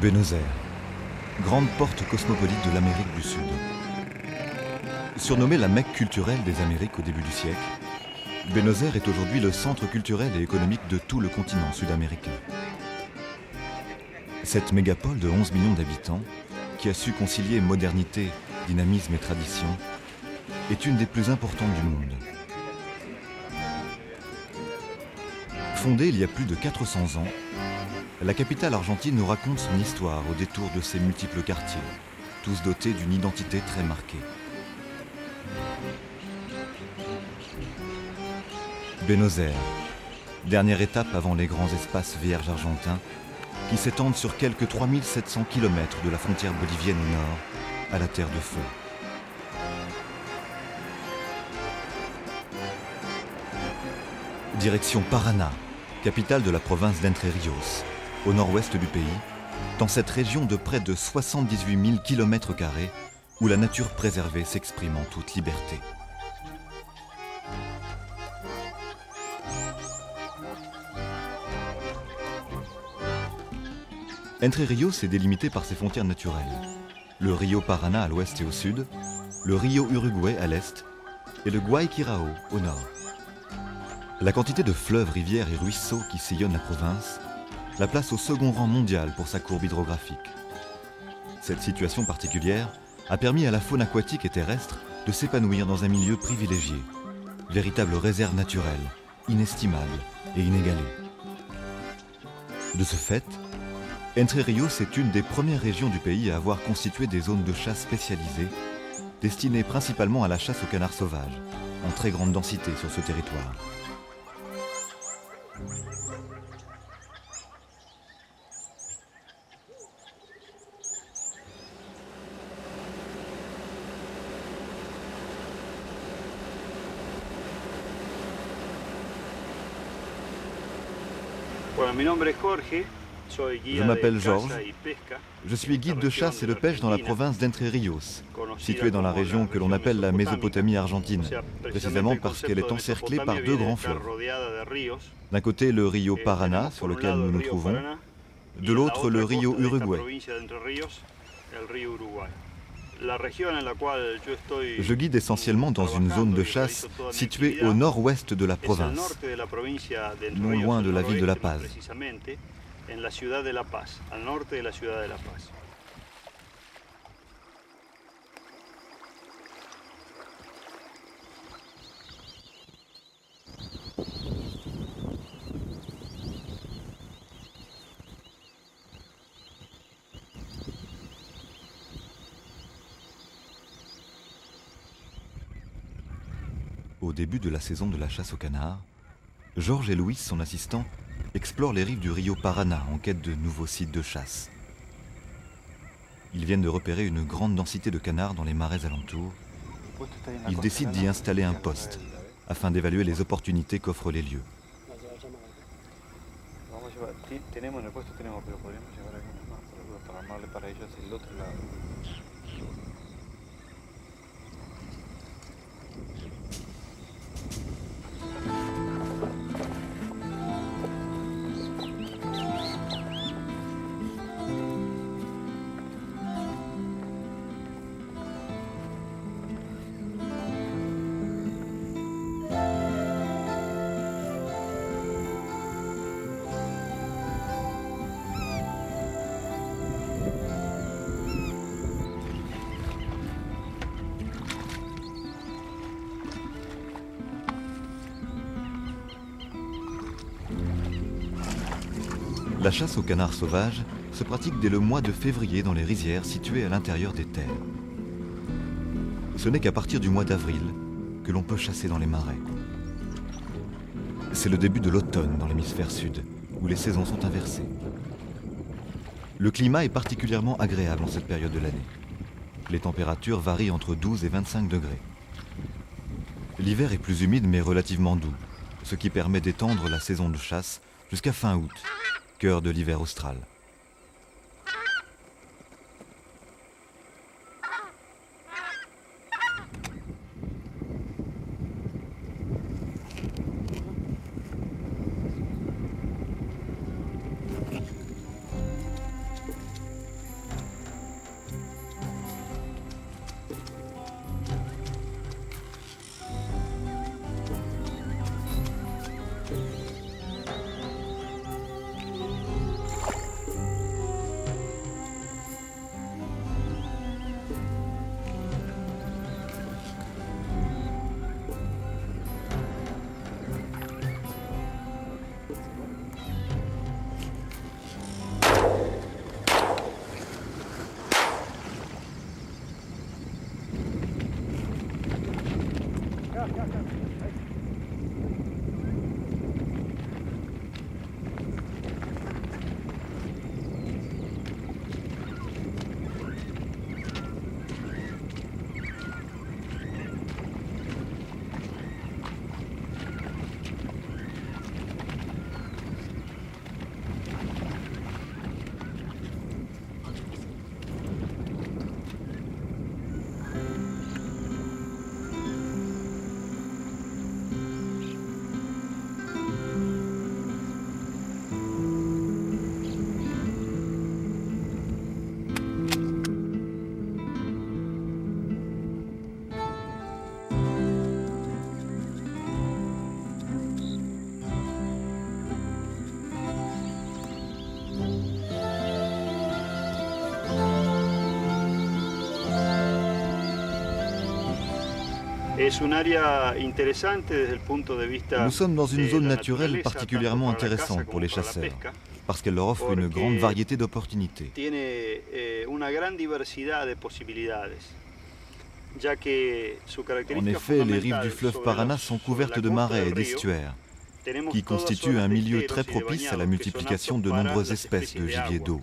Buenos Aires, grande porte cosmopolite de l'Amérique du Sud. Surnommée la Mecque culturelle des Amériques au début du siècle, Buenos Aires est aujourd'hui le centre culturel et économique de tout le continent sud-américain. Cette mégapole de 11 millions d'habitants, qui a su concilier modernité, dynamisme et tradition, est une des plus importantes du monde. Fondée il y a plus de 400 ans, la capitale argentine nous raconte son histoire au détour de ses multiples quartiers, tous dotés d'une identité très marquée. Buenos Aires, dernière étape avant les grands espaces vierges argentins qui s'étendent sur quelques 3700 km de la frontière bolivienne au nord, à la Terre de Feu. Direction Paraná, capitale de la province d'Entre Ríos, au nord-ouest du pays, dans cette région de près de 78 000 km² où la nature préservée s'exprime en toute liberté. Entre Ríos est délimité par ses frontières naturelles. Le Rio Paraná à l'ouest et au sud, le Rio Uruguay à l'est et le Guayquirao au nord. La quantité de fleuves, rivières et ruisseaux qui sillonnent la province la place au second rang mondial pour sa courbe hydrographique. Cette situation particulière a permis à la faune aquatique et terrestre de s'épanouir dans un milieu privilégié, véritable réserve naturelle, inestimable et inégalée. De ce fait, Entre Ríos est une des premières régions du pays à avoir constitué des zones de chasse spécialisées, destinées principalement à la chasse aux canards sauvages, en très grande densité sur ce territoire. Je m'appelle Georges, je suis guide de chasse et de pêche dans la province d'Entre Ríos, située dans la région que l'on appelle la Mésopotamie argentine, précisément parce qu'elle est encerclée par deux grands fleuves. D'un côté le Rio Paraná, sur lequel nous nous trouvons, de l'autre le Rio Uruguay. Je guide essentiellement dans une zone de chasse située au nord-ouest de la province, non loin de la ville de La Paz. Au début de la saison de la chasse aux canards, Georges et Louis, son assistant, explorent les rives du Rio Paraná en quête de nouveaux sites de chasse. Ils viennent de repérer une grande densité de canards dans les marais alentours. Ils décident d'y installer un poste afin d'évaluer les opportunités qu'offrent les lieux. La chasse aux canards sauvages se pratique dès le mois de février dans les rizières situées à l'intérieur des terres. Ce n'est qu'à partir du mois d'avril que l'on peut chasser dans les marais. C'est le début de l'automne dans l'hémisphère sud, où les saisons sont inversées. Le climat est particulièrement agréable en cette période de l'année. Les températures varient entre 12 et 25 degrés. L'hiver est plus humide mais relativement doux, ce qui permet d'étendre la saison de chasse jusqu'à fin août, cœur de l'hiver austral. Nous sommes dans une zone naturelle particulièrement intéressante pour les chasseurs, parce qu'elle leur offre une grande variété d'opportunités. En effet, les rives du fleuve Paraná sont couvertes de marais et d'estuaires, qui constituent un milieu très propice à la multiplication de nombreuses espèces de gibier d'eau.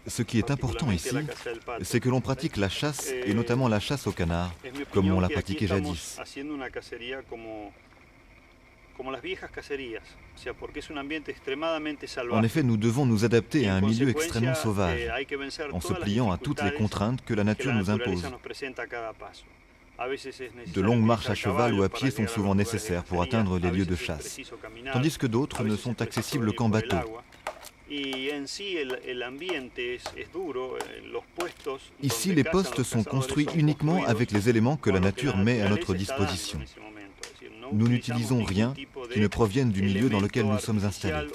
Ce qui est important ici, c'est que l'on pratique la chasse, et notamment la chasse au canard, comme on l'a pratiqué jadis. En effet, nous devons nous adapter à un milieu extrêmement sauvage, en se pliant à toutes les contraintes que la nature nous impose. De longues marches à cheval ou à pied sont souvent nécessaires pour atteindre les lieux de chasse, tandis que d'autres ne sont accessibles qu'en bateau. Ici, les postes sont construits uniquement avec les éléments que la nature met à notre disposition. Nous n'utilisons rien qui ne provienne du milieu dans lequel nous sommes installés.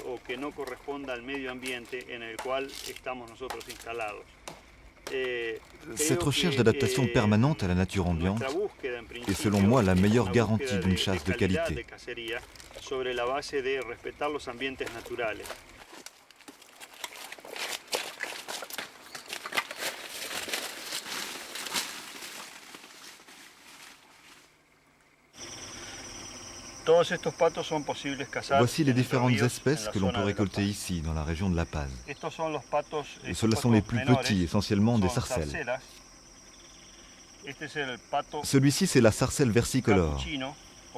Cette recherche d'adaptation permanente à la nature ambiante est selon moi la meilleure garantie d'une chasse de qualité. Voici les différentes espèces que l'on peut récolter ici, dans la région de La Paz. Ceux-là sont les plus petits, essentiellement des sarcelles. Celui-ci, c'est la sarcelle versicolore,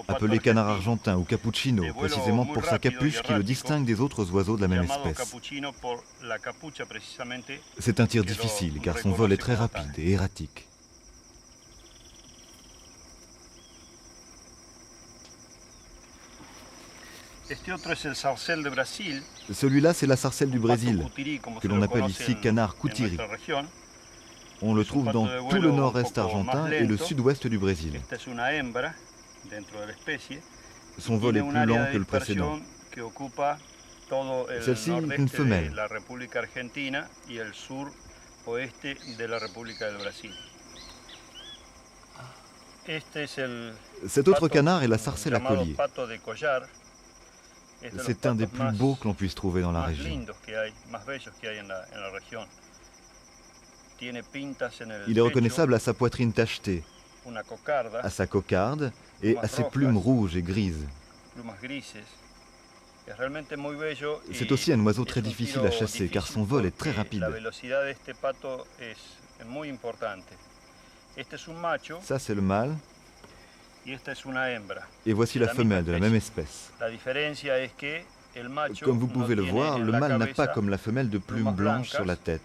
appelée canard argentin ou cappuccino, précisément pour sa capuche qui le distingue des autres oiseaux de la même espèce. C'est un tir difficile, car son vol est très rapide et erratique. Celui-là, c'est la sarcelle du Brésil, que l'on appelle ici canard coutiri. On le trouve dans tout le nord-est argentin et le sud-ouest du Brésil. Son vol est plus lent que le précédent. Celle-ci est une femelle. Cet autre canard est la sarcelle à collier. C'est un des plus beaux que l'on puisse trouver dans la région. Il est reconnaissable à sa poitrine tachetée, à sa cocarde et à ses plumes rouges et grises. C'est aussi un oiseau très difficile à chasser car son vol est très rapide. Ça, c'est le mâle. Et voici la femelle de la même espèce. Comme vous pouvez le voir, le mâle n'a pas comme la femelle de plumes blanches sur la tête.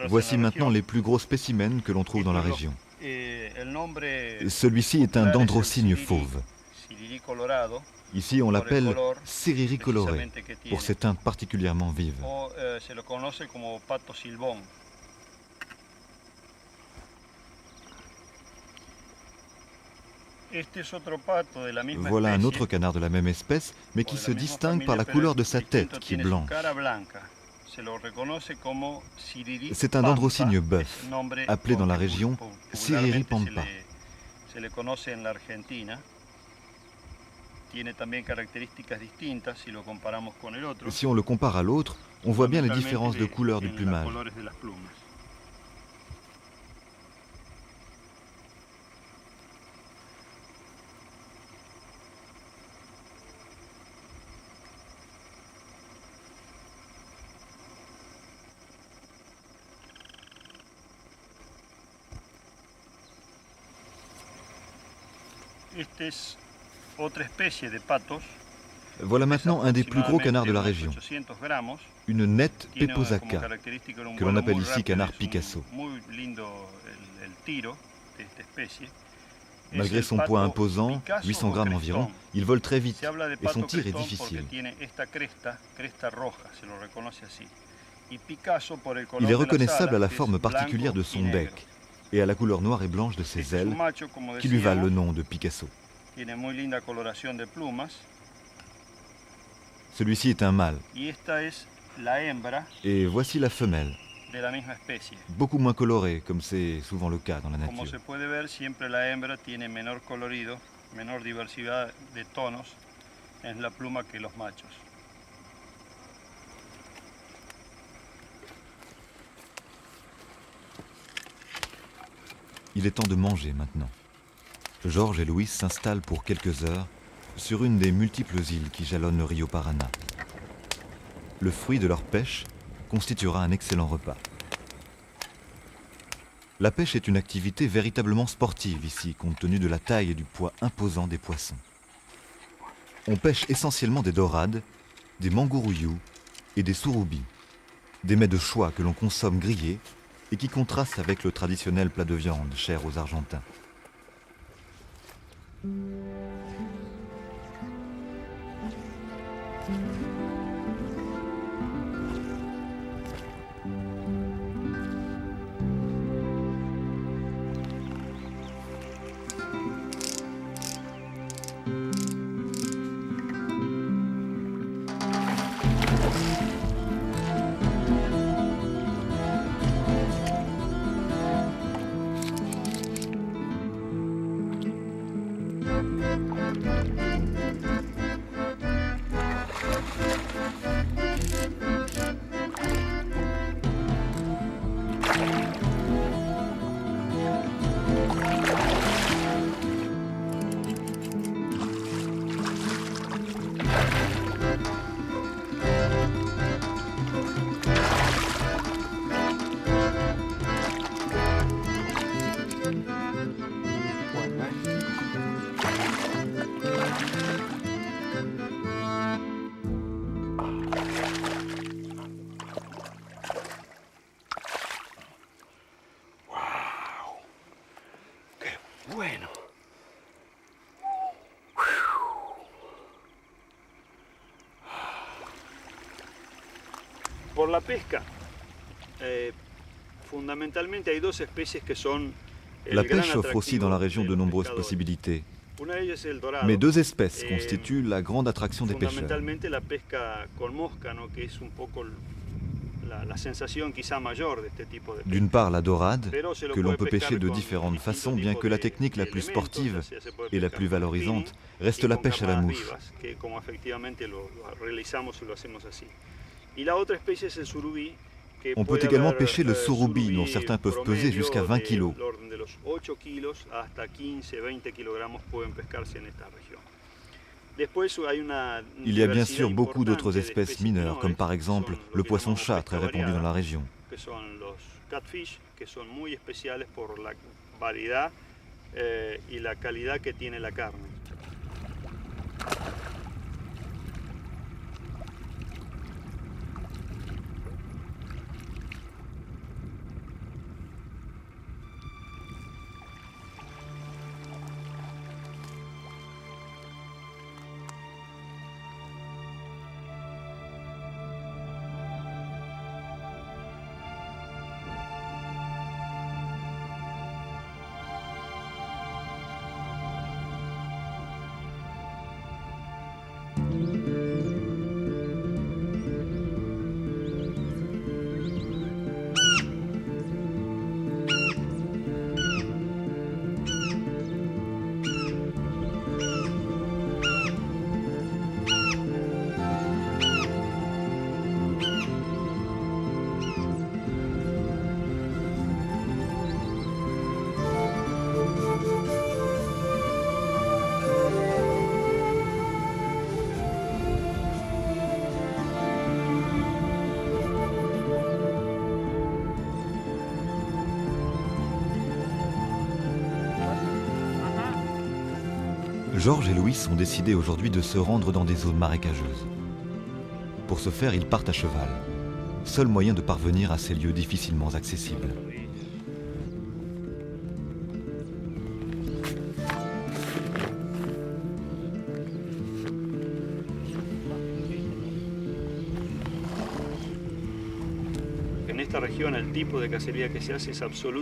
Voici maintenant les plus gros spécimens que l'on trouve dans la région. Celui-ci est un dendrocigne fauve. Ici, on l'appelle Siriri coloré, pour ses teintes particulièrement vives. Voilà un autre canard de la même espèce, mais qui se distingue par la couleur de sa tête, qui est blanche. C'est un dendrocigne bœuf, appelé dans la région Siriri pampa. Si on le compare à l'autre, on voit bien les différences de couleur du plumage. Voilà maintenant un des plus gros canards de la région, une nette peposaka, que l'on appelle ici canard Picasso. Malgré son poids imposant, 800 grammes environ, il vole très vite et son tir est difficile. Il est reconnaissable à la forme particulière de son bec et à la couleur noire et blanche de ses ailes, qui lui valent le nom de Picasso. Celui-ci est un mâle. Et voici la femelle, beaucoup moins colorée, comme c'est souvent le cas dans la nature. Il est temps de manger maintenant. Georges et Louis s'installent pour quelques heures sur une des multiples îles qui jalonnent le Rio Paraná. Le fruit de leur pêche constituera un excellent repas. La pêche est une activité véritablement sportive ici, compte tenu de la taille et du poids imposant des poissons. On pêche essentiellement des dorades, des mangouruyus et des surubis, des mets de choix que l'on consomme grillés et qui contrastent avec le traditionnel plat de viande cher aux Argentins. Bueno. Por la pesca, fundamentalmente hay dos especies que son La pêche offre aussi dans la région de nombreuses possibilités. Mais deux espèces constituent la grande attraction des pêcheurs. Fundamentalmente la pesca con mosca, ¿no? Que es un poco la sensación quizá mayor de este tipo de pesca. D'une part la dorade, que l'on peut pêcher de différentes façons, bien que la technique la plus sportive et la plus valorisante reste la pêche à la mouche. On peut également pêcher le surubí, dont certains peuvent peser jusqu'à 20 kg. Il y a bien sûr beaucoup d'autres espèces mineures, comme par exemple le poisson-chat, très répandu dans la région. Georges et Louis ont décidé aujourd'hui de se rendre dans des zones marécageuses. Pour ce faire, ils partent à cheval, seul moyen de parvenir à ces lieux difficilement accessibles.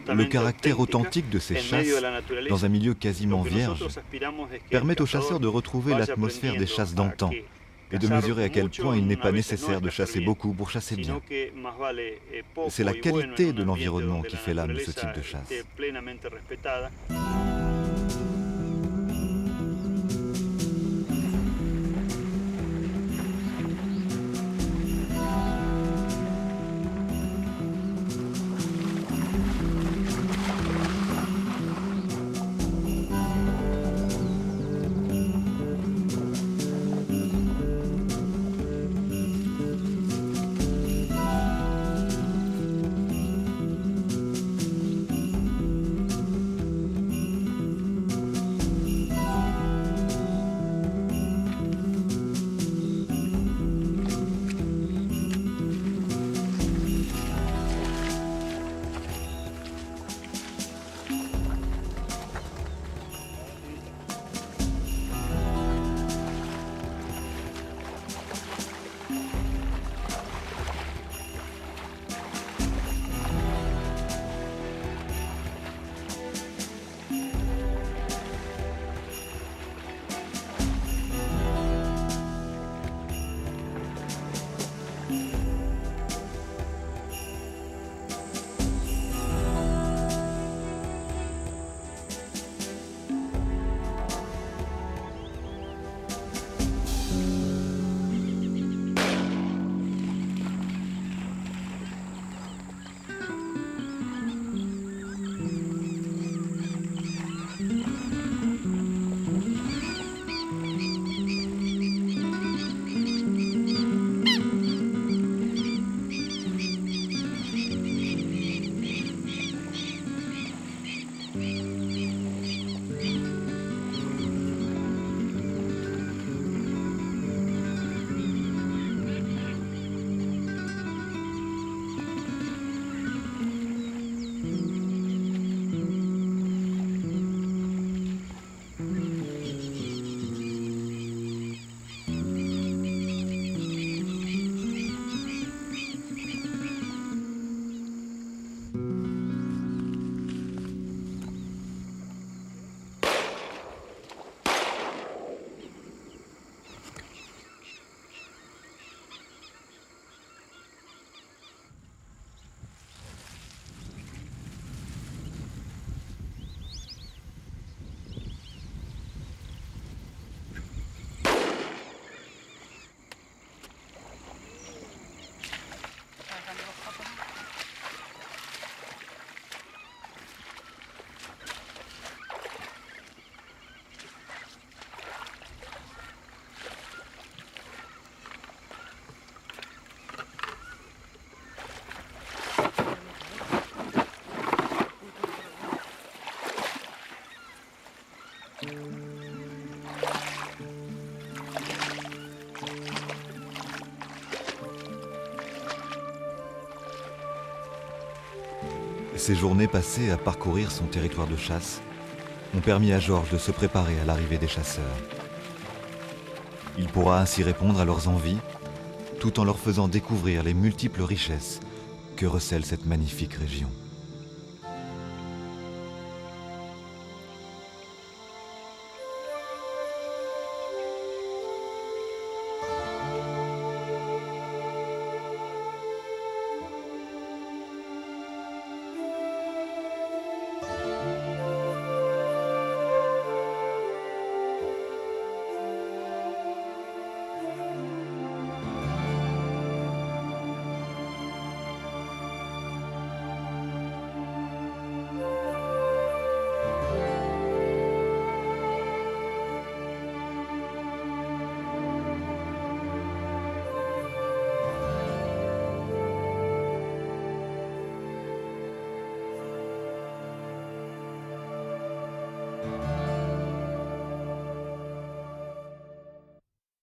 Le caractère authentique de ces chasses, dans un milieu quasiment vierge, permet aux chasseurs de retrouver l'atmosphère des chasses d'antan et de mesurer à quel point il n'est pas nécessaire de chasser beaucoup pour chasser bien. C'est la qualité de l'environnement qui fait l'âme de ce type de chasse. Ces journées passées à parcourir son territoire de chasse ont permis à Georges de se préparer à l'arrivée des chasseurs. Il pourra ainsi répondre à leurs envies, tout en leur faisant découvrir les multiples richesses que recèle cette magnifique région.